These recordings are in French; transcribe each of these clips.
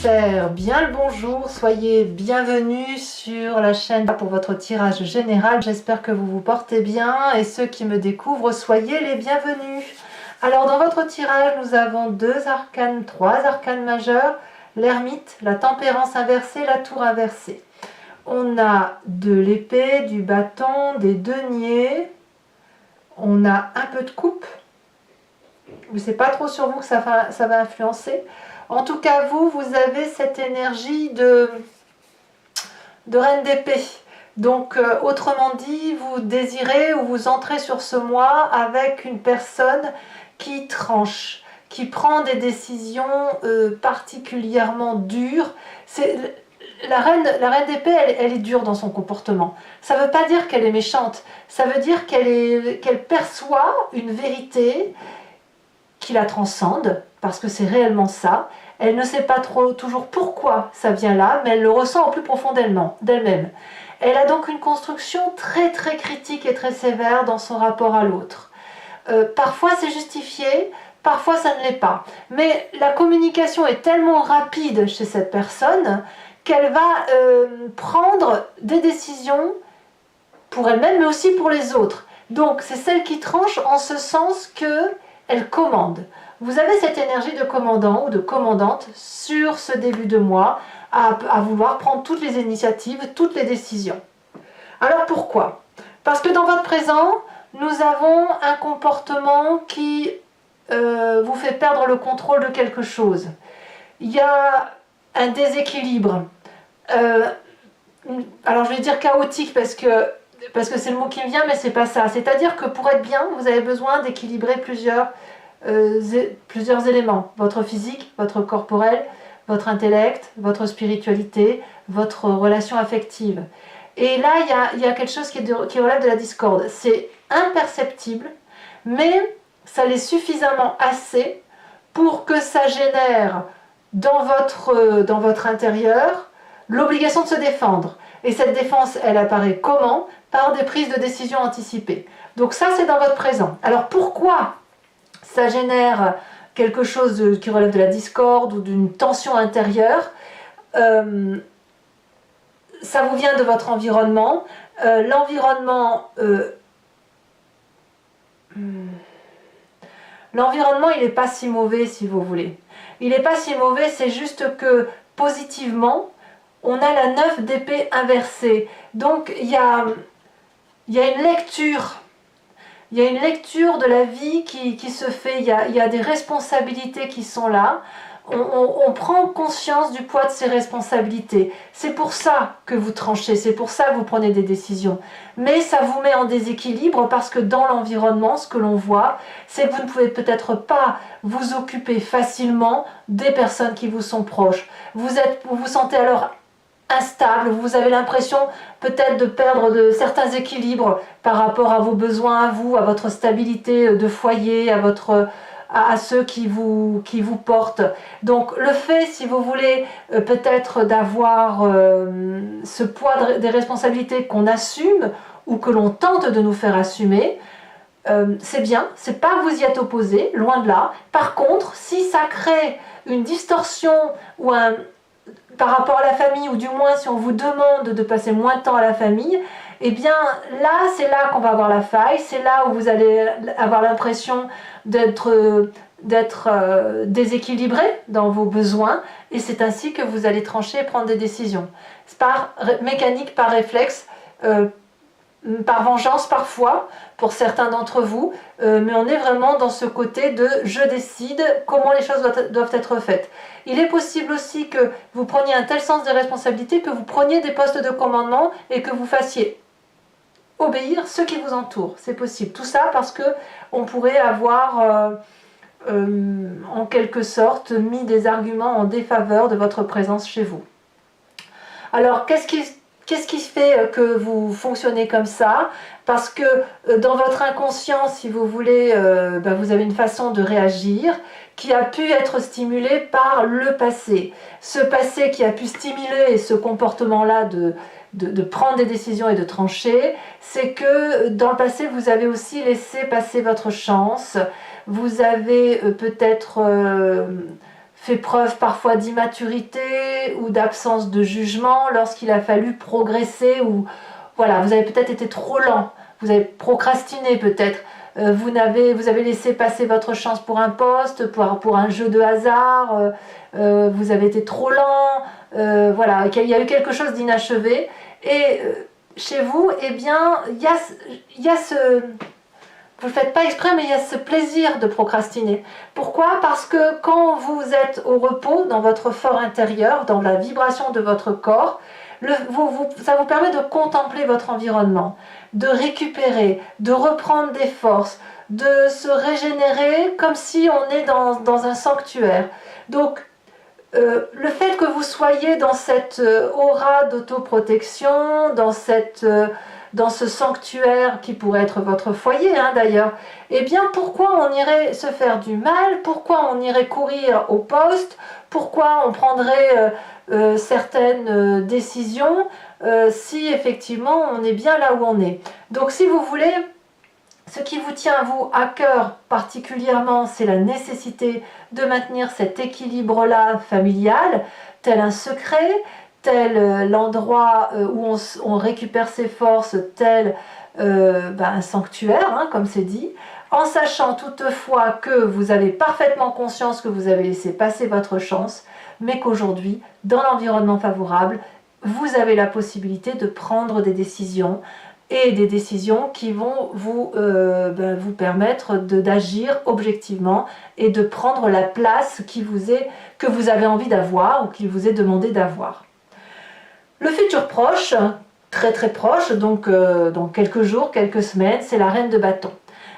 faire bien le bonjour, soyez bienvenus sur la chaîne pour votre tirage général. J'espère que vous vous portez bien et ceux qui me découvrent, soyez les bienvenus. Alors dans votre tirage, nous avons trois arcanes majeurs, l'ermite, la tempérance inversée, la tour inversée. On a de l'épée, du bâton, des deniers, on a un peu de coupe. Je ne sais pas trop sur vous que ça va influencer. En tout cas, vous avez cette énergie de reine d'épée. Donc, autrement dit, vous désirez ou vous entrez sur ce mois avec une personne qui tranche, qui prend des décisions particulièrement dures. La reine d'épée, elle est dure dans son comportement. Ça ne veut pas dire qu'elle est méchante. Ça veut dire qu'elle perçoit une vérité qui la transcende, parce que c'est réellement ça. Elle ne sait pas toujours pourquoi ça vient là, mais elle le ressent au plus profond d'elle-même. Elle a donc une construction très très critique et très sévère dans son rapport à l'autre. Parfois c'est justifié, parfois ça ne l'est pas. Mais la communication est tellement rapide chez cette personne qu'elle va prendre des décisions pour elle-même, mais aussi pour les autres. Donc c'est celle qui tranche en ce sens qu'elle commande. Vous avez cette énergie de commandant ou de commandante sur ce début de mois à vouloir prendre toutes les initiatives, toutes les décisions. Alors pourquoi? Parce que dans votre présent, nous avons un comportement qui vous fait perdre le contrôle de quelque chose. Il y a un déséquilibre. Alors je vais dire chaotique parce que c'est le mot qui me vient, mais c'est pas ça. C'est-à-dire que pour être bien, vous avez besoin d'équilibrer plusieurs éléments. Votre physique, votre corporel, votre intellect, votre spiritualité, votre relation affective. Et là, il y a quelque chose qui relève de la discorde. C'est imperceptible, mais ça l'est suffisamment assez pour que ça génère dans votre intérieur l'obligation de se défendre. Et cette défense, elle apparaît comment? Par des prises de décision anticipées. Donc ça, c'est dans votre présent. Alors pourquoi ça génère quelque chose qui relève de la discorde ou d'une tension intérieure? Ça vous vient de votre environnement. L'environnement, il n'est pas si mauvais, si vous voulez. Il n'est pas si mauvais, c'est juste que positivement, on a la 9 d'épée inversée. Donc il y a une lecture. Il y a une lecture de la vie qui se fait, il y a des responsabilités qui sont là. On prend conscience du poids de ces responsabilités. C'est pour ça que vous tranchez, c'est pour ça que vous prenez des décisions. Mais ça vous met en déséquilibre parce que dans l'environnement, ce que l'on voit, c'est que vous ne pouvez peut-être pas vous occuper facilement des personnes qui vous sont proches. Vous vous sentez alors instable, vous avez l'impression peut-être de perdre certains équilibres par rapport à vos besoins à vous, à votre stabilité de foyer, à ceux qui vous portent. Donc le fait, si vous voulez, peut-être d'avoir ce poids des responsabilités qu'on assume ou que l'on tente de nous faire assumer, c'est bien, c'est pas que vous y êtes opposé, loin de là. Par contre, si ça crée une distorsion ou par rapport à la famille, ou du moins si on vous demande de passer moins de temps à la famille, eh bien là, c'est là qu'on va avoir la faille, c'est là où vous allez avoir l'impression d'être déséquilibré dans vos besoins, et c'est ainsi que vous allez trancher et prendre des décisions. C'est par mécanique, par réflexe, par vengeance parfois, pour certains d'entre vous, mais on est vraiment dans ce côté de « je décide comment les choses doivent être faites ». Il est possible aussi que vous preniez un tel sens des responsabilités que vous preniez des postes de commandement et que vous fassiez obéir ceux qui vous entourent. C'est possible. Tout ça parce qu'on pourrait avoir en quelque sorte mis des arguments en défaveur de votre présence chez vous. Alors qu'est-ce qui fait que vous fonctionnez comme ça? Parce que dans votre inconscient, si vous voulez, vous avez une façon de réagir qui a pu être stimulée par le passé. Ce passé qui a pu stimuler ce comportement-là de prendre des décisions et de trancher, c'est que dans le passé, vous avez aussi laissé passer votre chance. Vous avez peut-être fait preuve parfois d'immaturité ou d'absence de jugement lorsqu'il a fallu progresser, ou voilà, vous avez peut-être été trop lent, vous avez procrastiné peut-être, vous avez laissé passer votre chance pour un poste, pour un jeu de hasard, vous avez été trop lent, voilà, il y a eu quelque chose d'inachevé, et chez vous, eh bien, il y a ce... Vous ne le faites pas exprès, mais il y a ce plaisir de procrastiner. Pourquoi? Parce que quand vous êtes au repos, dans votre fort intérieur, dans la vibration de votre corps, ça vous permet de contempler votre environnement, de récupérer, de reprendre des forces, de se régénérer comme si on est dans un sanctuaire. Donc, le fait que vous soyez dans cette aura d'autoprotection, dans ce sanctuaire qui pourrait être votre foyer, hein, d'ailleurs, eh bien pourquoi on irait se faire du mal? Pourquoi on irait courir au poste? Pourquoi on prendrait certaines décisions si effectivement on est bien là où on est? Donc si vous voulez, ce qui vous tient vous à cœur particulièrement, c'est la nécessité de maintenir cet équilibre-là familial, tel un secret, tel l'endroit où on récupère ses forces, tel un sanctuaire, hein, comme c'est dit, en sachant toutefois que vous avez parfaitement conscience que vous avez laissé passer votre chance, mais qu'aujourd'hui, dans l'environnement favorable, vous avez la possibilité de prendre des décisions, et des décisions qui vont vous permettre d'agir objectivement et de prendre la place que vous avez envie d'avoir ou qu'il vous est demandé d'avoir. Le futur proche, très très proche, donc dans quelques jours, quelques semaines, c'est la reine de bâton.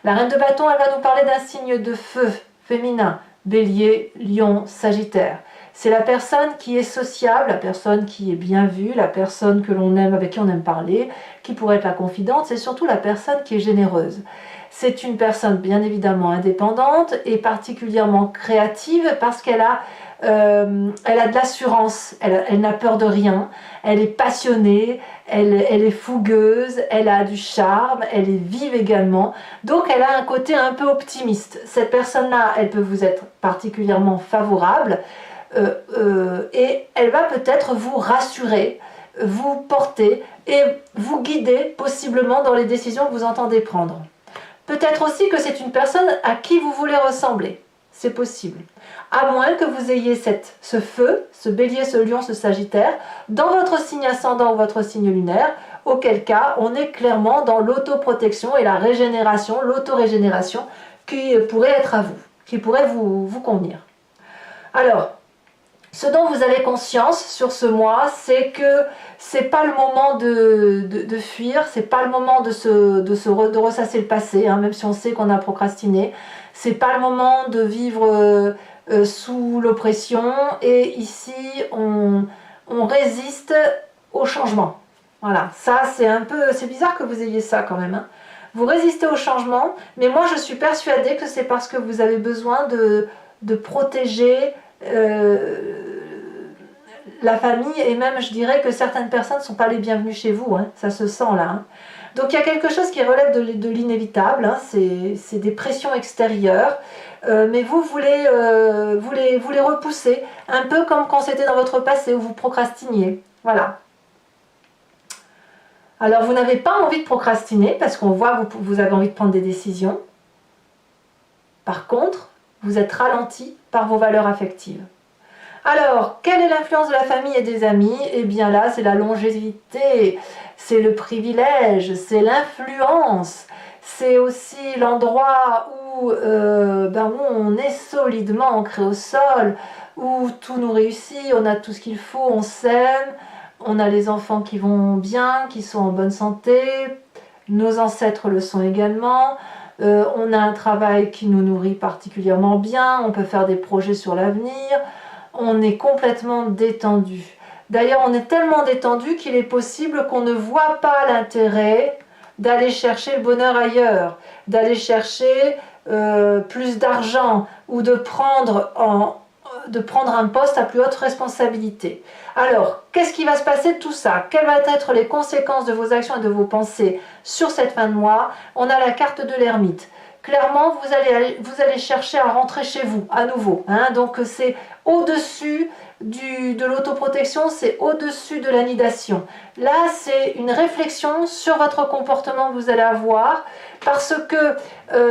La reine de bâton, elle va nous parler d'un signe de feu féminin, Bélier, Lion, Sagittaire. C'est la personne qui est sociable, la personne qui est bien vue, la personne que l'on aime, avec qui on aime parler, qui pourrait être la confidente, c'est surtout la personne qui est généreuse. C'est une personne bien évidemment indépendante et particulièrement créative parce qu'elle a de l'assurance, elle n'a peur de rien, elle est passionnée, elle est fougueuse, elle a du charme, elle est vive également, donc elle a un côté un peu optimiste. Cette personne-là, elle peut vous être particulièrement favorable, et elle va peut-être vous rassurer, vous porter et vous guider possiblement dans les décisions que vous entendez prendre. Peut-être aussi que c'est une personne à qui vous voulez ressembler, c'est possible. À moins que vous ayez ce feu, ce bélier, ce lion, ce sagittaire, dans votre signe ascendant ou votre signe lunaire, auquel cas on est clairement dans l'autoprotection et la régénération, l'autorégénération qui pourrait être à vous, qui pourrait vous convenir. Alors, ce dont vous avez conscience sur ce mois, c'est que c'est pas le moment de fuir, c'est pas le moment de ressasser le passé, hein, même si on sait qu'on a procrastiné. C'est pas le moment de vivre sous l'oppression. Et ici, on résiste au changement. Voilà, ça c'est bizarre que vous ayez ça quand même. Hein. Vous résistez au changement, mais moi je suis persuadée que c'est parce que vous avez besoin de protéger la famille, et même je dirais que certaines personnes ne sont pas les bienvenues chez vous, hein, ça se sent là. Hein. Donc il y a quelque chose qui relève de l'inévitable, hein, c'est des pressions extérieures, mais vous voulez les repousser, un peu comme quand c'était dans votre passé où vous procrastiniez. Voilà. Alors vous n'avez pas envie de procrastiner parce qu'on voit que vous avez envie de prendre des décisions. Par contre, vous êtes ralenti par vos valeurs affectives. Alors, quelle est l'influence de la famille et des amis? Eh bien là, c'est la longévité, c'est le privilège, c'est l'influence, c'est aussi l'endroit où on est solidement ancré au sol, où tout nous réussit, on a tout ce qu'il faut, on s'aime, on a les enfants qui vont bien, qui sont en bonne santé, nos ancêtres le sont également. On a un travail qui nous nourrit particulièrement bien, on peut faire des projets sur l'avenir, on est complètement détendu. D'ailleurs, on est tellement détendu qu'il est possible qu'on ne voit pas l'intérêt d'aller chercher le bonheur ailleurs, d'aller chercher plus d'argent ou de prendre un poste à plus haute responsabilité. Alors, qu'est-ce qui va se passer de tout ça? Quelles vont être les conséquences de vos actions et de vos pensées sur cette fin de mois? On a la carte de l'ermite. Clairement, vous allez chercher à rentrer chez vous, à nouveau. Hein, donc, c'est au-dessus de l'autoprotection, c'est au-dessus de l'anidation. Là, c'est une réflexion sur votre comportement que vous allez avoir, parce que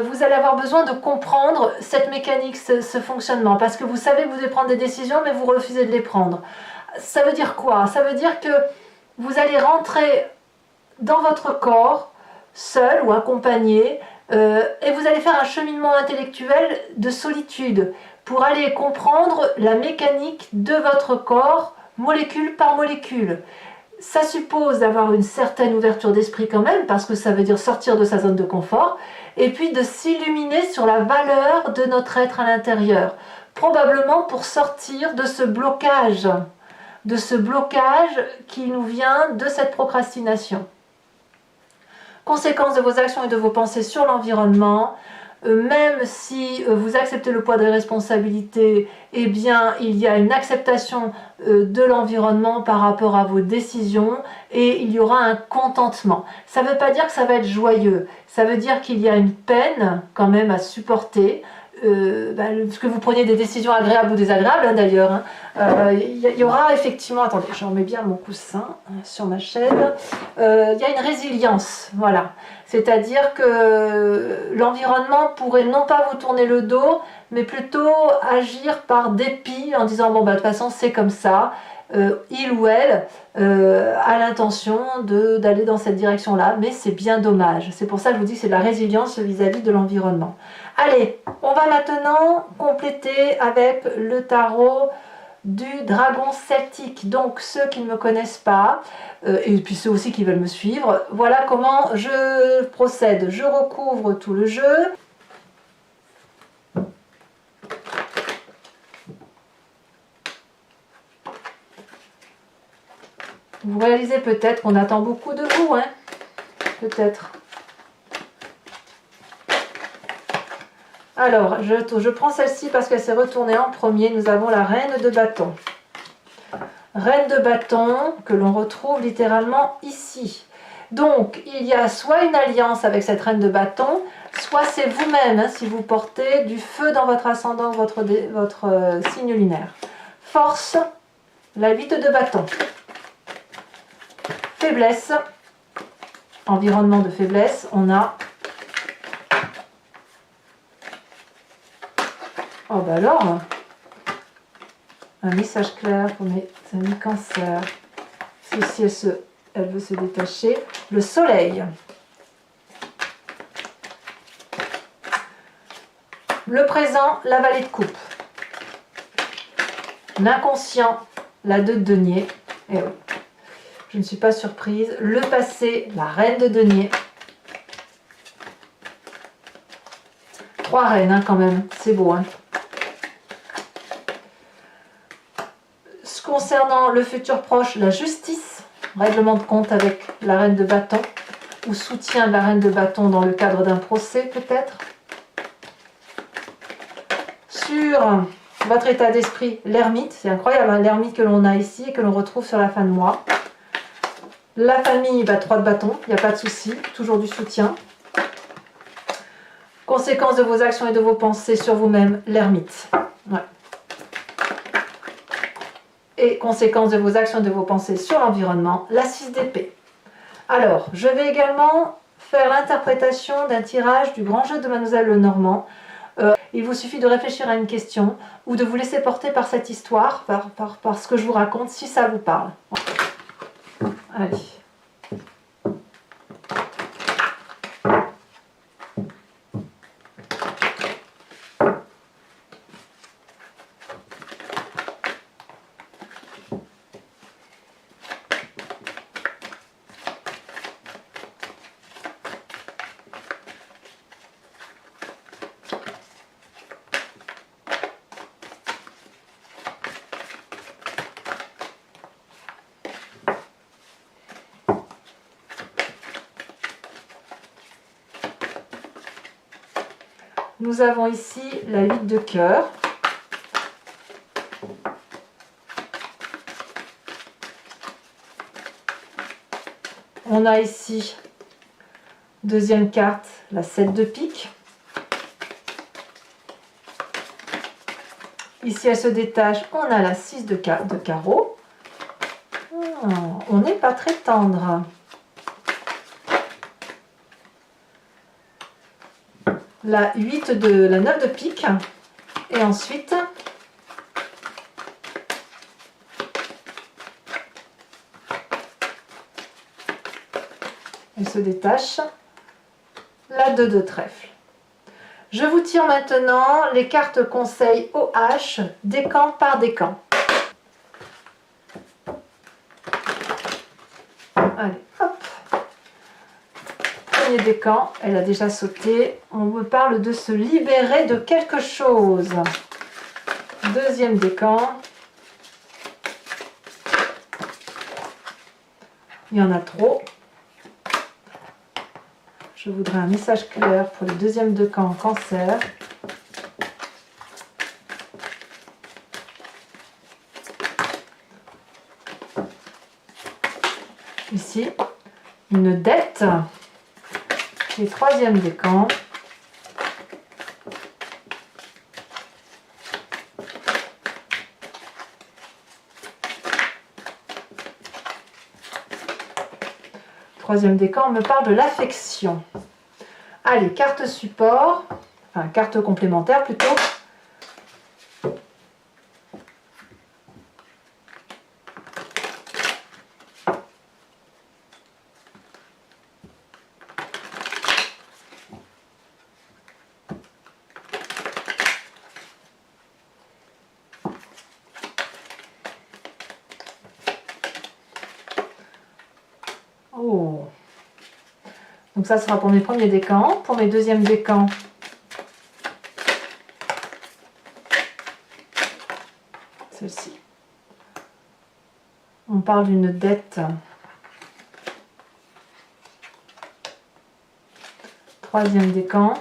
vous allez avoir besoin de comprendre cette mécanique, ce fonctionnement, parce que vous savez que vous devez prendre des décisions, mais vous refusez de les prendre. Ça veut dire quoi? Ça veut dire que vous allez rentrer dans votre corps, seul ou accompagné, et vous allez faire un cheminement intellectuel de solitude pour aller comprendre la mécanique de votre corps, molécule par molécule. Ça suppose d'avoir une certaine ouverture d'esprit quand même, parce que ça veut dire sortir de sa zone de confort, et puis de s'illuminer sur la valeur de notre être à l'intérieur, probablement pour sortir de ce blocage qui nous vient de cette procrastination. Conséquence de vos actions et de vos pensées sur l'environnement, même si vous acceptez le poids des responsabilités, eh bien il y a une acceptation de l'environnement par rapport à vos décisions et il y aura un contentement. Ça ne veut pas dire que ça va être joyeux, ça veut dire qu'il y a une peine quand même à supporter. Parce que vous preniez des décisions agréables ou désagréables hein, d'ailleurs. Il y aura effectivement, attendez, je remets bien mon coussin sur ma chaîne. Il y a une résilience, voilà. C'est-à-dire que l'environnement pourrait non pas vous tourner le dos, mais plutôt agir par dépit en disant bon bah de toute façon c'est comme ça. Il ou elle a l'intention d'aller dans cette direction-là, mais c'est bien dommage. C'est pour ça que je vous dis que c'est de la résilience vis-à-vis de l'environnement. Allez, on va maintenant compléter avec le tarot du dragon celtique. Donc ceux qui ne me connaissent pas, et puis ceux aussi qui veulent me suivre, voilà comment je procède. Je recouvre tout le jeu. Vous réalisez peut-être qu'on attend beaucoup de vous, hein? Peut-être. Alors, je prends celle-ci parce qu'elle s'est retournée en premier. Nous avons la reine de bâton. Reine de bâton que l'on retrouve littéralement ici. Donc, il y a soit une alliance avec cette reine de bâton, soit c'est vous-même, hein, si vous portez du feu dans votre ascendant, votre signe lunaire. Force, la 8 de bâton. Faiblesse, environnement de faiblesse, on a... Oh bah alors, un message clair pour mes amis cancer. Si elle veut se détacher. Le soleil. Le présent, la vallée de coupe. L'inconscient, la 2 de denier. Et oui. Je ne suis pas surprise. Le passé, la reine de denier. 3 reines hein, quand même, c'est beau. Hein. Concernant le futur proche, la justice, règlement de compte avec la reine de bâton, ou soutien de la reine de bâton dans le cadre d'un procès peut-être. Sur votre état d'esprit, l'ermite, c'est incroyable, hein, l'ermite que l'on a ici et que l'on retrouve sur la fin de mois. La famille, 3 de bâton, il n'y a pas de souci, toujours du soutien. Conséquence de vos actions et de vos pensées sur vous-même, l'ermite. Ouais. Et conséquence de vos actions et de vos pensées sur l'environnement, la 6 d'épée. Alors, je vais également faire l'interprétation d'un tirage du grand jeu de Mademoiselle Lenormand. Il vous suffit de réfléchir à une question ou de vous laisser porter par cette histoire, par ce que je vous raconte, si ça vous parle. Allez. Nous avons ici la 8 de cœur. On a ici, deuxième carte, la 7 de pique. Ici, elle se détache, on a la 6 de carreau. Oh, on n'est pas très tendre. La 9 de pique. Et ensuite, elle se détache. La 2 de trèfle. Je vous tire maintenant les cartes conseils OH, décan par décan. Allez, hop. Premier décan, elle a déjà sauté. On me parle de se libérer de quelque chose. Deuxième décan. Il y en a trop. Je voudrais un message clair pour le deuxième décan en cancer. Ici, une dette. Et troisième décan. Troisième décan, on me parle de l'affection. Allez, carte support, enfin carte complémentaire plutôt. Oh. Donc ça sera pour mes premiers décans. Pour mes deuxièmes décans, celle-ci. On parle d'une dette. Troisième décan.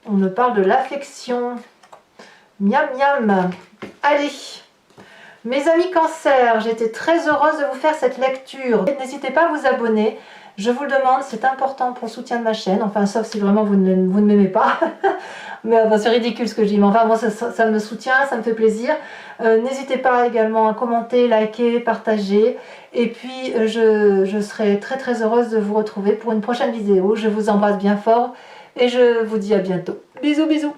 On me parle de l'affection. Miam miam. Allez. Mes amis cancer, j'étais très heureuse de vous faire cette lecture. N'hésitez pas à vous abonner. Je vous le demande, c'est important pour le soutien de ma chaîne. Enfin, sauf si vraiment vous ne m'aimez pas. Mais enfin, c'est ridicule ce que je dis. Mais enfin, moi, ça me soutient, ça me fait plaisir. N'hésitez pas également à commenter, liker, partager. Et puis, je serai très très heureuse de vous retrouver pour une prochaine vidéo. Je vous embrasse bien fort et je vous dis à bientôt. Bisous, bisous.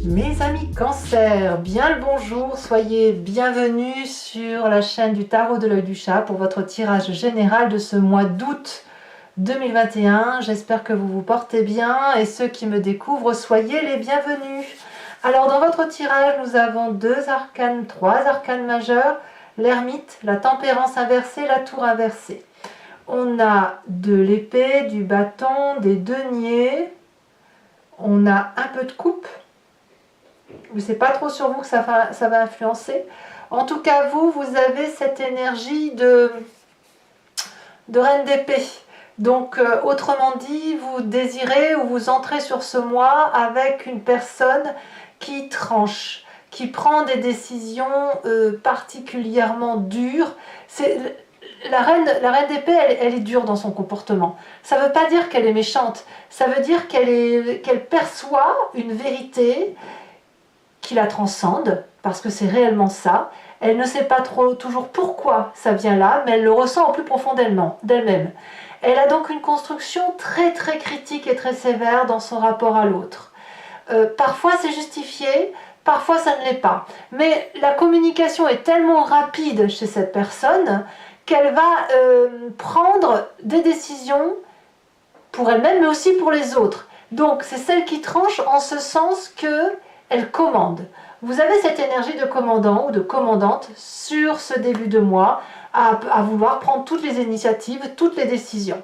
Mes amis cancer, bien le bonjour, soyez bienvenus sur la chaîne du tarot de l'œil du chat pour votre tirage général de ce mois d'août 2021. J'espère que vous vous portez bien et ceux qui me découvrent, soyez les bienvenus. Alors dans votre tirage, nous avons trois arcanes majeurs, l'ermite, la tempérance inversée, la tour inversée. On a de l'épée, du bâton, des deniers, on a un peu de coupe. Je ne sais pas trop sur vous que ça va influencer. En tout cas, vous avez cette énergie de reine d'épée. Donc, autrement dit, vous désirez ou vous entrez sur ce mois avec une personne qui tranche, qui prend des décisions particulièrement dures. La reine d'épée, elle est dure dans son comportement. Ça ne veut pas dire qu'elle est méchante. Ça veut dire qu'elle perçoit une vérité qui la transcende, parce que c'est réellement ça. Elle ne sait pas toujours pourquoi ça vient là, mais elle le ressent au plus profond d'elle-même. Elle a donc une construction très très critique et très sévère dans son rapport à l'autre. Parfois c'est justifié, parfois ça ne l'est pas. Mais la communication est tellement rapide chez cette personne qu'elle va prendre des décisions pour elle-même, mais aussi pour les autres. Donc c'est celle qui tranche en ce sens que elle commande. Vous avez cette énergie de commandant ou de commandante sur ce début de mois à vouloir prendre toutes les initiatives, toutes les décisions.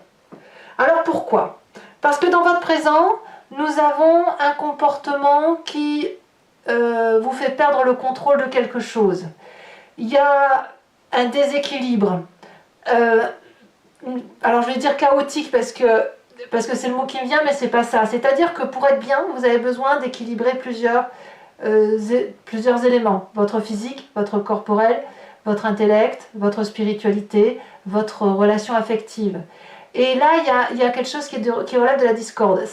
Alors pourquoi? Parce que dans votre présent, nous avons un comportement qui vous fait perdre le contrôle de quelque chose. Il y a un déséquilibre. Alors je vais dire chaotique parce que parce que c'est le mot qui me vient, mais c'est pas ça. C'est-à-dire que pour être bien, vous avez besoin d'équilibrer plusieurs éléments. Votre physique, votre corporel, votre intellect, votre spiritualité, votre relation affective. Et là, il y a quelque chose qui relève de la discorde.